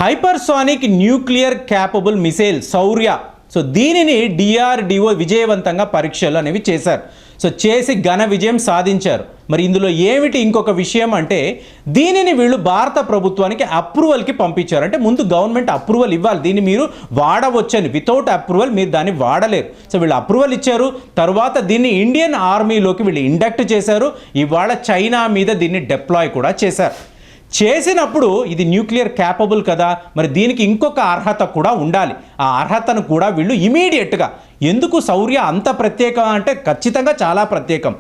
Hypersonic nuclear capable missile శౌర్య. So దీనిని DRDO విజయవంతంగా పరీక్షలు అనేవి చేశారు. సో చేసి ఘన విజయం సాధించారు. మరి ఇందులో ఏమిటి ఇంకొక విషయం అంటే దీనిని వీళ్ళు భారత ప్రభుత్వానికి అప్రూవల్కి పంపించారు. అంటే ముందు గవర్నమెంట్ అప్రూవల్ ఇవ్వాలి, దీన్ని మీరు వాడవచ్చని. వితౌట్ అప్రూవల్ మీరు దాన్ని వాడలేరు. సో వీళ్ళు అప్రూవల్ ఇచ్చారు. తర్వాత దీన్ని ఇండియన్ ఆర్మీలోకి వీళ్ళు ఇండక్ట్ చేశారు. ఇవాళ చైనా మీద దీన్ని డిప్లాయ్ కూడా చేశారు. చేసినప్పుడు ఇది న్యూక్లియర్ క్యాపబుల్ కదా, మరి దీనికి ఇంకొక అర్హత కూడా ఉండాలి. ఆ అర్హతను కూడా వీళ్ళు ఇమీడియట్గా, ఎందుకు శౌర్య అంత ప్రత్యేకం అంటే ఖచ్చితంగా చాలా ప్రత్యేకం.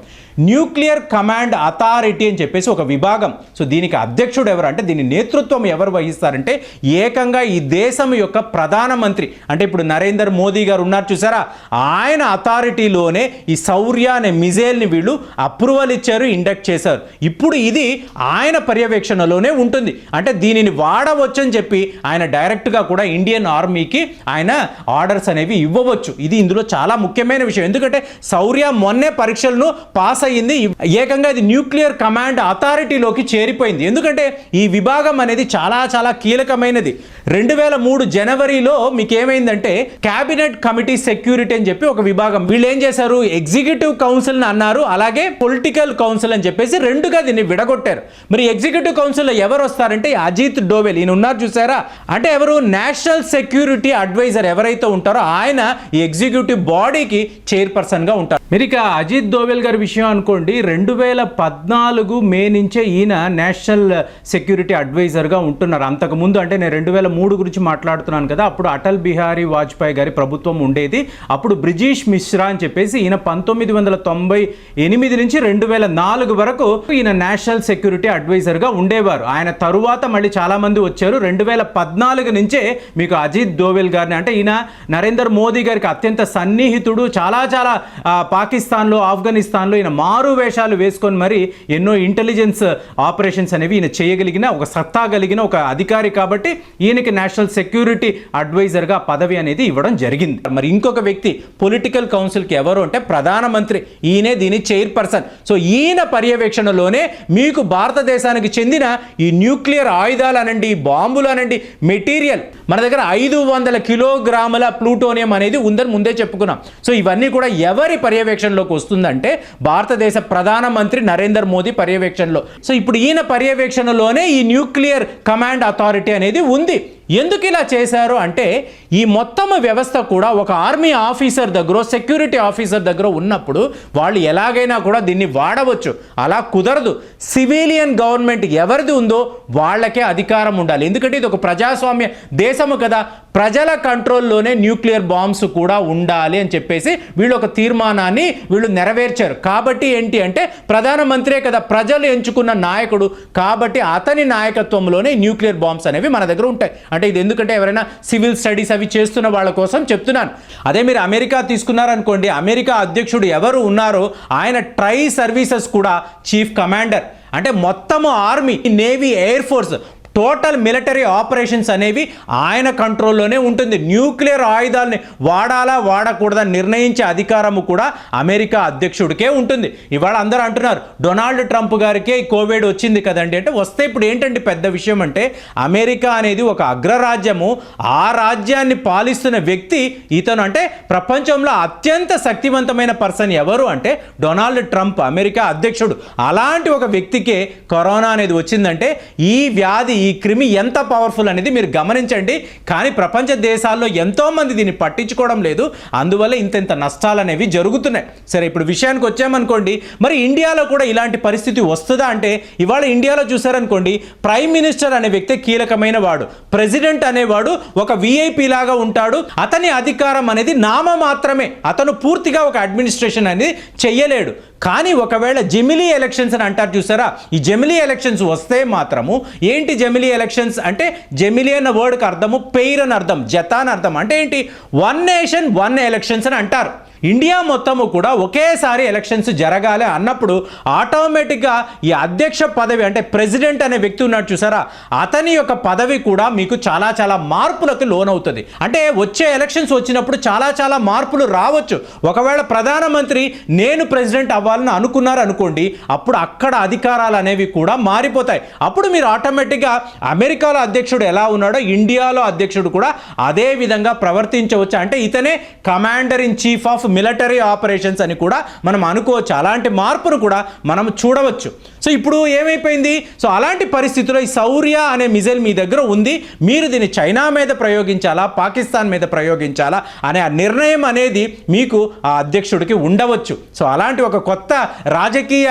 న్యూక్లియర్ కమాండ్ అథారిటీ అని చెప్పేసి ఒక విభాగం. సో దీనికి అధ్యక్షుడు ఎవరు అంటే, దీని నేతృత్వం ఎవరు వహిస్తారంటే ఏకంగా ఈ దేశం యొక్క ప్రధానమంత్రి, అంటే ఇప్పుడు నరేంద్ర మోదీ గారు ఉన్నారు చూసారా, ఆయన అథారిటీలోనే ఈ శౌర్య అనే మిజైల్ని వీళ్ళు అప్రూవల్ ఇచ్చారు, ఇండక్ట్ చేశారు. ఇప్పుడు ఇది ఆయన పర్యవేక్షణలోనే ఉంటుంది. అంటే దీనిని వాడవచ్చని చెప్పి ఆయన డైరెక్ట్గా కూడా ఇండియన్ ఆర్మీకి ఆయన ఆర్డర్స్ అనేవి ఇవ్వవచ్చు. ఇది ఇందులో చాలా ముఖ్యమైన విషయం. ఎందుకంటే శౌర్య మొన్నే పరీక్షలను పాస్ అయ్యింది. ఏకంగా ఇది న్యూక్లియర్ కమాండ్ అథారిటీలోకి చేరిపోయింది. ఎందుకంటే ఈ విభాగం అనేది చాలా చాలా కీలకమైనది. 2003 జనవరిలో మీకు ఏమైందంటే క్యాబినెట్ కమిటీ సెక్యూరిటీ అని చెప్పి ఒక విభాగం, వీళ్ళు ఏం చేశారు, ఎగ్జిక్యూటివ్ కౌన్సిల్ అన్నారు, అలాగే పొలిటికల్ కౌన్సిల్ అని చెప్పేసి రెండుగా దీన్ని విడగొట్టారు. మరి ఎగ్జిక్యూటివ్ కౌన్సిల్లో ఎవరు వస్తారంటే అజిత్ డోవెల్, ఈయన ఉన్నారు చూసారా, అంటే ఎవరు, నేషనల్ సెక్యూరిటీ అడ్వైజర్ ఎవరైతే ఉంటారో ఆయన ఈ ఎగ్జిక్యూటివ్ బాడీకి చైర్పర్సన్ గా ఉంటారు. మీరు ఇక అజిత్ డోవెల్ గారి విషయం అనుకోండి, 2014 మే నుంచే ఈయన నేషనల్ సెక్యూరిటీ అడ్వైజర్గా ఉంటున్నారు. అంతకుముందు అంటే నేను 2003 గురించి మాట్లాడుతున్నాను కదా, అప్పుడు అటల్ బిహారీ వాజ్పేయి గారి ప్రభుత్వం ఉండేది. అప్పుడు బ్రిజేష్ మిశ్రా అని చెప్పేసి ఈయన 1998 నుంచి 2004 వరకు ఈయన నేషనల్ సెక్యూరిటీ అడ్వైజర్గా ఉండేవారు. ఆయన తరువాత మళ్ళీ చాలామంది వచ్చారు. 2014 నుంచే మీకు అజిత్ డోవెల్ గారిని, అంటే ఈయన నరేంద్ర మోదీ గారికి అత్యంత సన్నిహితుడు, చాలా చాలా పాకిస్తాన్లో ఆఫ్ఘనిస్తాన్లో ఈయన మారు వేషాలు వేసుకొని మరి ఎన్నో ఇంటెలిజెన్స్ ఆపరేషన్స్ అనేవి ఈయన చేయగలిగిన ఒక సత్తా కలిగిన ఒక అధికారి. కాబట్టి ఈయనకి నేషనల్ సెక్యూరిటీ అడ్వైజర్గా పదవి అనేది ఇవ్వడం జరిగింది. మరి ఇంకొక వ్యక్తి పొలిటికల్ కౌన్సిల్కి ఎవరు అంటే ప్రధానమంత్రి, ఈయనే దీని చైర్పర్సన్. సో ఈయన పర్యవేక్షణలోనే మీకు భారతదేశానికి చెందిన ఈ న్యూక్లియర్ ఆయుధాలు అనండి, బాంబులు అనండి, మెటీరియల్ మన దగ్గర 500 కిలోగ్రాముల ప్లూటోనియం అనేది ఉందని ముందే చెప్పుకున్నాం. సో ఇవన్నీ కూడా ఎవరి పర్యవేక్షణలోకి వస్తుందంటే భారతదేశ ప్రధానమంత్రి నరేంద్ర మోదీ పర్యవేక్షణలో. సో ఇప్పుడు ఈయన పర్యవేక్షణలోనే ఈ న్యూక్లియర్ కమాండ్ అథారిటీ అనేది ఉంది. ఎందుకు ఇలా చేశారు అంటే ఈ మొత్తం వ్యవస్థ కూడా ఒక ఆర్మీ ఆఫీసర్ దగ్గర, సెక్యూరిటీ ఆఫీసర్ దగ్గర ఉన్నప్పుడు వాళ్ళు ఎలాగైనా కూడా దీన్ని వాడవచ్చు. అలా కుదరదు. సివిలియన్ గవర్నమెంట్ ఎవరిది ఉందో వాళ్ళకే అధికారం ఉండాలి. ఎందుకంటే ఇది ఒక ప్రజాస్వామ్య దేశము కదా, ప్రజల కంట్రోల్లోనే న్యూక్లియర్ బాంబ్స్ కూడా ఉండాలి అని చెప్పేసి వీళ్ళు ఒక తీర్మానాన్ని వీళ్ళు నెరవేర్చారు. కాబట్టి ఏంటి అంటే ప్రధానమంత్రే కదా ప్రజలు ఎంచుకున్న నాయకుడు, కాబట్టి అతని నాయకత్వంలోనే న్యూక్లియర్ బాంబ్స్ అనేవి మన దగ్గర ఉంటాయి. అంటే ఇది ఎందుకంటే ఎవరైనా సివిల్ స్టడీస్ అవి చేస్తున్న వాళ్ళ కోసం చెప్తున్నాను. అదే మీరు అమెరికా తీసుకున్నారనుకోండి, అమెరికా అధ్యక్షుడు ఎవరు ఉన్నారో ఆయన ట్రై సర్వీసెస్ కూడా చీఫ్ కమాండర్, అంటే మొత్తము army, navy, air force, total military operations అనేవి ఆయన కంట్రోల్లోనే ఉంటుంది. న్యూక్లియర్ ఆయుధాలని వాడాలా వాడకూడదని నిర్ణయించే అధికారము కూడా అమెరికా అధ్యక్షుడికే ఉంటుంది. ఇవాళ అందరూ అంటున్నారు డొనాల్డ్ ట్రంప్ గారికే కోవిడ్ వచ్చింది కదండి అంటే, వస్తే ఇప్పుడు ఏంటంటే పెద్ద విషయం అంటే అమెరికా అనేది ఒక అగ్రరాజ్యము, ఆ రాజ్యాన్ని పాలిస్తున్న వ్యక్తి ఇతను. అంటే ప్రపంచంలో అత్యంత శక్తివంతమైన పర్సన్ ఎవరు అంటే డొనాల్డ్ ట్రంప్, అమెరికా అధ్యక్షుడు. అలాంటి ఒక వ్యక్తికే కరోనా అనేది వచ్చిందంటే ఈ వ్యాధి, ఈ క్రిమి ఎంత పవర్ఫుల్ అనేది మీరు గమనించండి. కానీ ప్రపంచ దేశాల్లో ఎంతోమంది దీన్ని పట్టించుకోవడం లేదు. అందువల్ల ఇంత నష్టాలు అనేవి జరుగుతున్నాయి. సరే, ఇప్పుడు విషయానికి వచ్చామనుకోండి, మరి ఇండియాలో కూడా ఇలాంటి పరిస్థితి వస్తుందా అంటే ఇవాళ ఇండియాలో చూసారనుకోండి, ప్రైమ్ మినిస్టర్ అనే వ్యక్తి కీలకమైన వాడు, ప్రెసిడెంట్ అనేవాడు ఒక విఐపి లాగా ఉంటాడు. అతని అధికారం అనేది నామ మాత్రమే, అతను పూర్తిగా ఒక అడ్మినిస్ట్రేషన్ అనేది చెయ్యలేడు. కానీ ఒకవేళ జెమిలీ ఎలక్షన్స్ అని అంటారు చూసారా, ఈ జెమిలీ ఎలక్షన్స్ వస్తే మాత్రము ఏంటి జెమిలీ ఎలక్షన్స్ అంటే, జెమిలీ అన్న వర్డ్కి అర్థము పెయిర్ అని అర్థం, జత అని అర్థం. అంటే ఏంటి, వన్ నేషన్ వన్ ఎలక్షన్స్ అని అంటారు. ఇండియా మొత్తము కూడా ఒకేసారి ఎలక్షన్స్ జరగాలి అన్నప్పుడు ఆటోమేటిక్గా ఈ అధ్యక్ష పదవి అంటే ప్రెసిడెంట్ అనే వ్యక్తి ఉన్నాడు చూసారా, అతని యొక్క పదవి కూడా మీకు చాలా చాలా మార్పులకు లోనవుతుంది. అంటే వచ్చే ఎలక్షన్స్ వచ్చినప్పుడు చాలా చాలా మార్పులు రావచ్చు. ఒకవేళ ప్రధానమంత్రి నేను ప్రెసిడెంట్ అవ్వాలని అనుకున్నారు అనుకోండి, అప్పుడు అక్కడ అధికారాలు అనేవి కూడా మారిపోతాయి. అప్పుడు మీరు ఆటోమేటిక్గా అమెరికాలో అధ్యక్షుడు ఎలా ఉన్నాడో ఇండియాలో అధ్యక్షుడు కూడా అదే విధంగా ప్రవర్తించవచ్చు. అంటే ఇతనే commander in chief of military operations అని కూడా మనం అనుకోవచ్చు. అలాంటి మార్పును కూడా మనం చూడవచ్చు. సో ఇప్పుడు ఏమైపోయింది, సో అలాంటి పరిస్థితుల్లో ఈ శౌర్య అనే మిజైల్ మీ దగ్గర ఉంది, మీరు దీన్ని చైనా మీద ప్రయోగించాలా పాకిస్తాన్ మీద ప్రయోగించాలా అనే ఆ నిర్ణయం అనేది మీకు ఆ అధ్యక్షుడికి ఉండవచ్చు. సో అలాంటి ఒక కొత్త రాజకీయ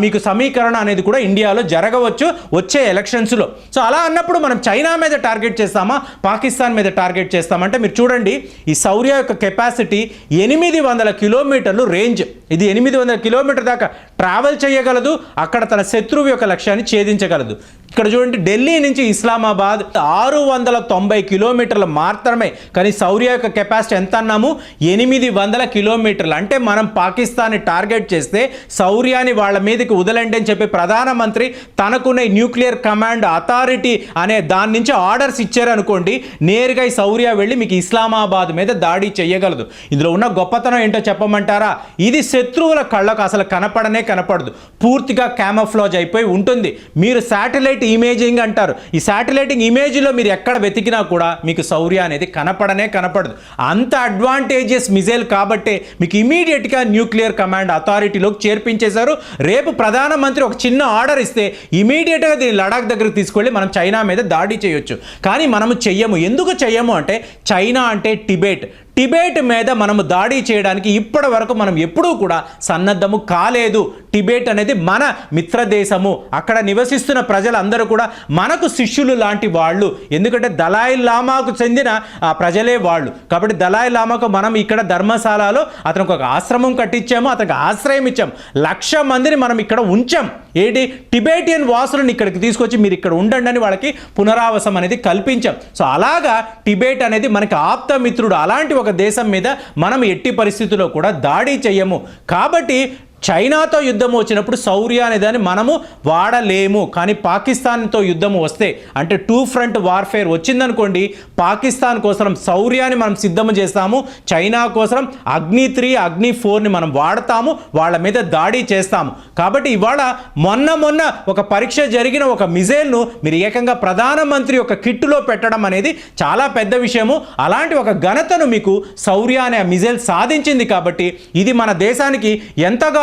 మీకు సమీకరణ అనేది కూడా ఇండియాలో జరగవచ్చు వచ్చే ఎలక్షన్స్లో. సో అలా అన్నప్పుడు మనం చైనా మీద టార్గెట్ చేస్తామా పాకిస్తాన్ మీద టార్గెట్ చేస్తామంటే మీరు చూడండి, ఈ శౌర్య యొక్క కెపాసిటీ 800 కిలోమీటర్లు రేంజ్. ఇది 800 కిలోమీటర్ దాకా ట్రావెల్ చేయగలదు, అక్కడ తన శత్రువు యొక్క లక్ష్యాన్ని ఛేదించగలదు. ఇక్కడ చూడండి, ఢిల్లీ నుంచి ఇస్లామాబాద్ 690 కిలోమీటర్లు మాత్రమే, కానీ శౌర్య యొక్క కెపాసిటీ ఎంత అన్నాము 800 కిలోమీటర్లు. అంటే మనం పాకిస్తాన్ని టార్గెట్ చేస్తే శౌర్యాన్ని వాళ్ళ మీదకి వదలండి అని చెప్పి ప్రధానమంత్రి తనకున్న న్యూక్లియర్ కమాండ్ అథారిటీ అనే దాని నుంచి ఆర్డర్స్ ఇచ్చారనుకోండి, నేరుగా ఈ శౌర్య వెళ్ళి మీకు ఇస్లామాబాద్ మీద దాడి చేయగలదు. ఇందులో ఉన్న గొప్పతనం ఏంటో చెప్పమంటారా, ఇది శత్రువుల కళ్ళకు అసలు కనపడదు, పూర్తిగా క్యామోఫ్లాజ్ అయిపోయి ఉంటుంది. మీరు శాటిలైట్ ఇమేజింగ్ అంటారు, ఈ శాటిలైట్ ఇమేజ్లో మీరు ఎక్కడ వెతికినా కూడా మీకు శౌర్య అనేది కనపడదు. అంత అడ్వాంటేజియస్ మిజైల్ కాబట్టే మీకు ఇమీడియట్గా న్యూక్లియర్ కమాండ్ అథారిటీలోకి చేర్పించేశారు. రేపు ప్రధానమంత్రి ఒక చిన్న ఆర్డర్ ఇస్తే ఇమీడియట్గా దీన్ని లడాక్ దగ్గరకు తీసుకెళ్ళి మనం చైనా మీద దాడి చేయొచ్చు. కానీ మనము చెయ్యము. ఎందుకు చెయ్యము అంటే చైనా అంటే టిబెట్ మీద మనము దాడి చేయడానికి ఇప్పటి వరకు మనం ఎప్పుడూ కూడా సన్నద్ధము కాలేదు. టిబెట్ అనేది మన మిత్ర దేశము, అక్కడ నివసిస్తున్న ప్రజలందరూ కూడా మనకు శిష్యులు లాంటి వాళ్ళు. ఎందుకంటే దలాయి లామాకు చెందిన ప్రజలే వాళ్ళు. కాబట్టి దలాయి లామాకు మనం ఇక్కడ ధర్మశాలలో అతనికి ఒక ఆశ్రమం కట్టించాము, అతనికి ఆశ్రయం ఇచ్చాము, 1,00,000 మందిని మనం ఇక్కడ ఉంచాం. ఏంటి టిబెటియన్ వాసులను ఇక్కడికి తీసుకొచ్చి మీరు ఇక్కడ ఉండండి అని వాళ్ళకి పునరావాసం అనేది కల్పించాం. సో అలాగా టిబెట్ అనేది మనకి ఆప్తమిత్రుడు. అలాంటి ఒక దేశం మీద మనం ఎట్టి పరిస్థితుల్లో కూడా దాడి చేయము. కాబట్టి చైనాతో యుద్ధం వచ్చినప్పుడు శౌర్య అనే దాన్ని మనము వాడలేము. కానీ పాకిస్తాన్తో యుద్ధం వస్తే అంటే 2 ఫ్రంట్ వార్ఫేర్ వచ్చిందనుకోండి, పాకిస్తాన్ కోసం శౌర్యాన్ని మనం సిద్ధం చేస్తాము, చైనా కోసం అగ్ని 3 అగ్ని 4ని మనం వాడతాము, వాళ్ళ మీద దాడి చేస్తాము. కాబట్టి ఇవాళ మొన్న ఒక పరీక్ష జరిగిన ఒక మిజైల్ను మీరు ఏకంగా ప్రధానమంత్రి యొక్క కిట్టులో పెట్టడం అనేది చాలా పెద్ద విషయము. అలాంటి ఒక ఘనతను మీకు శౌర్య అనే మిజైల్ సాధించింది. కాబట్టి ఇది మన దేశానికి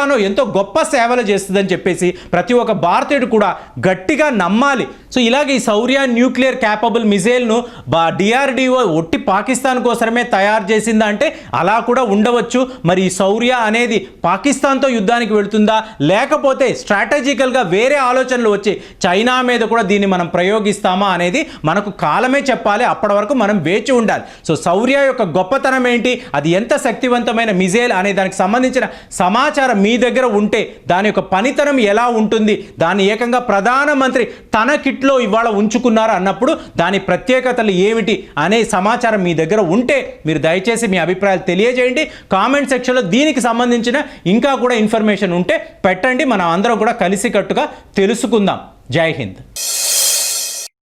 ఎంతో గొప్ప సేవలు చేస్తుందని చెప్పేసి ప్రతి ఒక్క భారతీయుడు కూడా గట్టిగా నమ్మాలి. సో ఇలాగే ఈ శౌర్య న్యూక్లియర్ క్యాపబుల్ మిజైల్ను డిఆర్డిఓ ఒట్టి పాకిస్తాన్ కోసమే తయారు చేసిందా అంటే అలా కూడా ఉండవచ్చు. మరి ఈ శౌర్య అనేది పాకిస్తాన్తో యుద్ధానికి వెళుతుందా, లేకపోతే స్ట్రాటజికల్గా వేరే ఆలోచనలు వచ్చి చైనా మీద కూడా దీన్ని మనం ప్రయోగిస్తామా అనేది మనకు కాలమే చెప్పాలి. అప్పటి వరకు మనం వేచి ఉండాలి. సో శౌర్య యొక్క గొప్పతనం ఏంటి, అది ఎంత శక్తివంతమైన మిజైల్ అనే దానికి సంబంధించిన సమాచారం మీ దగ్గర ఉంటే దాని యొక్క పనితనం ఎలా ఉంటుంది, దాన్ని ఏకంగా ప్రధానమంత్రి తన కిట్లో ఇవాళ ఉంచుకున్నారు అన్నప్పుడు దాని ప్రత్యేకతలు ఏమిటి అనే సమాచారం మీ దగ్గర ఉంటే మీరు దయచేసి మీ అభిప్రాయాలు తెలియజేయండి. కామెంట్ సెక్షన్లో దీనికి సంబంధించిన ఇంకా కూడా ఇన్ఫర్మేషన్ ఉంటే పెట్టండి. మనం అందరం కూడా కలిసికట్టుగా తెలుసుకుందాం. జై హింద్.